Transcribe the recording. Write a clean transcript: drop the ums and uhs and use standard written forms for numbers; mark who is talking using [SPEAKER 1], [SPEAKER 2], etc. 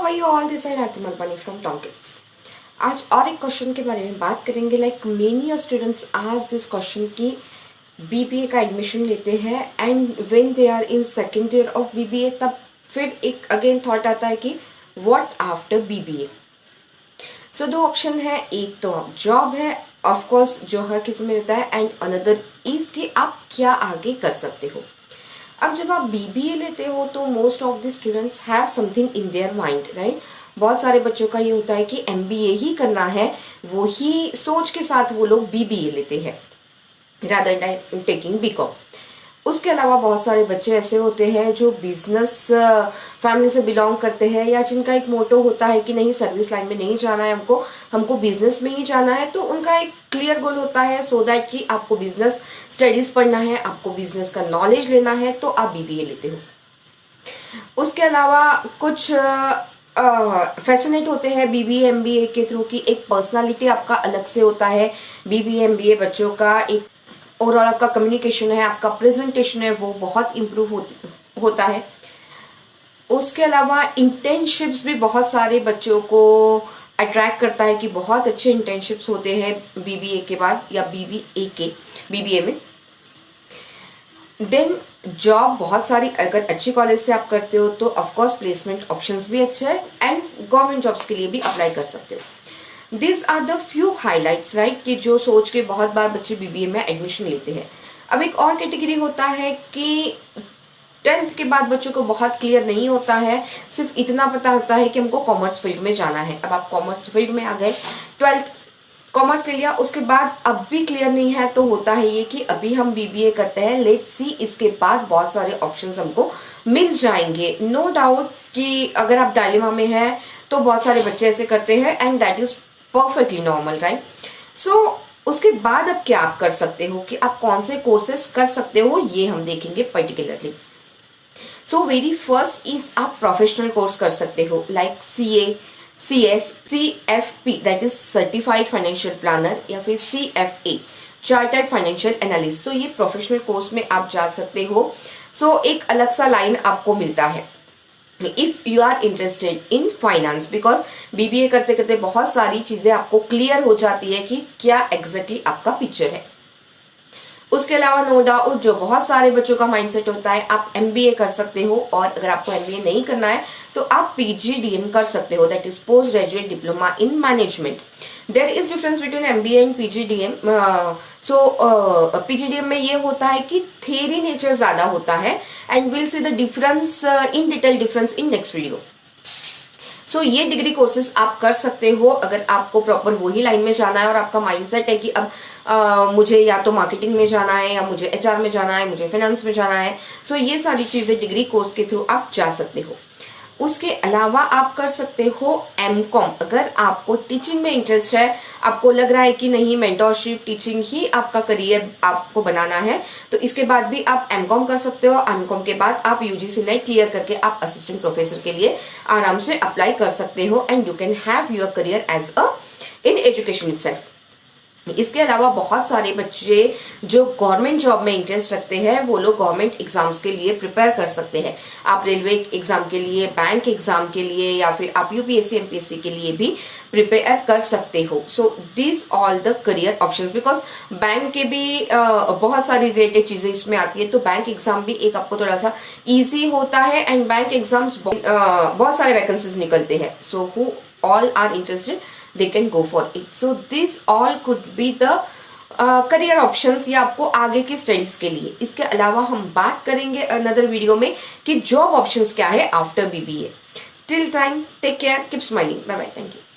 [SPEAKER 1] Are you all this side Aarti Malpani from Tomkids. आज और एक क्वेश्चन के बारे में बात करेंगे। लाइक मेनी स्टूडेंट्स आज दिस क्वेश्चन की बीबीए का एडमिशन लेते हैं and when they are in second year of BBA तब फिर एक अगेन थॉट आता है कि व्हाट आफ्टर बीबीए। सो दो ऑप्शन है, एक तो जॉब है ऑफ कोर्स जो हर किसी में रहता है एंड अनदर इज कि आप क्या आगे कर सकते हो। अब जब आप बीबीए लेते हो तो most of the students have something in their mind, right. बहुत सारे बच्चों का ये होता है कि एमबीए ही करना है, वो ही सोच के साथ वो लोग बीबीए लेते हैं रादर देन टेकिंग बीकॉम। उसके अलावा बहुत सारे बच्चे ऐसे होते हैं जो बिजनेस फैमिली से बिलोंग करते हैं या जिनका एक मोटो होता है कि नहीं सर्विस लाइन में नहीं जाना है, हमको बिजनेस में ही जाना है। तो उनका एक क्लियर गोल होता है सो दैट कि आपको बिजनेस स्टडीज पढ़ना है, आपको बिजनेस का नॉलेज लेना है, तो आप बीबीए लेते हो। उसके अलावा कुछ फैसिनेट होते हैं बीबीए एमबीए के थ्रू की एक पर्सनालिटी आपका अलग से होता है। बीबीए एमबीए बच्चों का एक ओवरऑल आपका कम्युनिकेशन है, आपका प्रेजेंटेशन है, वो बहुत इम्प्रूव होता है। उसके अलावा इंटर्नशिप्स भी बहुत सारे बच्चों को अट्रैक्ट करता है कि बहुत अच्छे इंटर्नशिप्स होते हैं बीबीए के बाद या बीबीए में। देन जॉब बहुत सारी, अगर अच्छी कॉलेज से आप करते हो तो ऑफकोर्स प्लेसमेंट ऑप्शंस भी अच्छे हैं एंड गवर्नमेंट जॉब्स के लिए भी अप्लाई कर सकते हो। This are the few highlights, right, कि जो सोच के बहुत बार बच्चे बीबीए में एडमिशन लेते हैं। अब एक और कैटेगरी होता है कि 10th के बाद बच्चों को बहुत क्लियर नहीं होता है, सिर्फ इतना पता होता है कि हमको कॉमर्स फील्ड में जाना है। अब आप कॉमर्स फील्ड में आ गए, 12th कॉमर्स ले लिया, उसके बाद अब भी क्लियर नहीं है तो होता है ये कि अभी हम बीबीए करते हैं, लेट्स सी इसके बाद बहुत सारे ऑप्शंस हमको मिल जाएंगे। नो डाउट कि अगर आप डायलेमा में हैं तो बहुत सारे बच्चे ऐसे करते हैं and that is perfectly normal, right. So उसके बाद अब क्या आप कर सकते हो कि आप कौन से कोर्सेस कर सकते हो, ये हम देखेंगे particularly. So very first is आप प्रोफेशनल कोर्स कर सकते हो like CA, CS, CFP that is certified financial planner या फिर CFA chartered financial analyst. So ये प्रोफेशनल कोर्स में आप जा सकते हो। सो एक अलग सा लाइन आपको मिलता है if you are interested in finance, because BBA करते करते बहुत सारी चीजें आपको क्लियर हो जाती है कि क्या एग्जैक्टली आपका पिक्चर है। उसके अलावा नो डाउट जो बहुत सारे बच्चों का माइंडसेट होता है, आप एमबीए कर सकते हो और अगर आपको एमबीए नहीं करना है तो आप PGDM कर सकते हो, that is post graduate diploma in management. There is difference between MBA and PGDM। PGDM में ये होता है कि थ्योरी नेचर ज्यादा होता है and will see the difference in detail difference in next video. So ये डिग्री कोर्सेज आप कर सकते हो अगर आपको प्रॉपर वही लाइन में जाना है और आपका माइंडसेट है कि अब मुझे या तो मार्केटिंग में जाना है या मुझे HR में जाना है, मुझे फाइनेंस में जाना है। सो ये सारी चीजें डिग्री कोर्स के थ्रू आप जा सकते हो। उसके अलावा आप कर सकते हो MCOM। अगर आपको टीचिंग में इंटरेस्ट है, आपको लग रहा है कि नहीं मेंटरशिप टीचिंग ही आपका करियर आपको बनाना है, तो इसके बाद भी आप MCOM कर सकते हो। MCOM के बाद आप UGC नेट क्लियर करके आप असिस्टेंट प्रोफेसर के लिए आराम से अप्लाई कर सकते हो and you can have your career as a in education itself. इसके अलावा बहुत सारे बच्चे जो गवर्नमेंट जॉब में इंटरेस्ट रखते हैं वो लोग गवर्नमेंट एग्जाम्स के लिए प्रिपेयर कर सकते हैं। आप रेलवे एग्जाम के लिए, बैंक एग्जाम के लिए या फिर आप UPSC MPSC के लिए भी प्रिपेयर कर सकते हो। So this all the career options, because bank के भी बहुत सारी रिलेटेड चीजें इसमें आती है, तो बैंक एग्जाम भी एक आपको थोड़ा सा इजी होता है एंड बैंक एग्जाम्स बहुत सारे वैकेंसीज निकलते हैं। So who all are interested they can go for it. So this all could be the career options या आपको आगे की स्टडीज के लिए। इसके अलावा हम बात करेंगे अनदर वीडियो में कि जॉब ऑप्शंस क्या है after BBA। Till time take care, keep smiling, bye bye, thank you.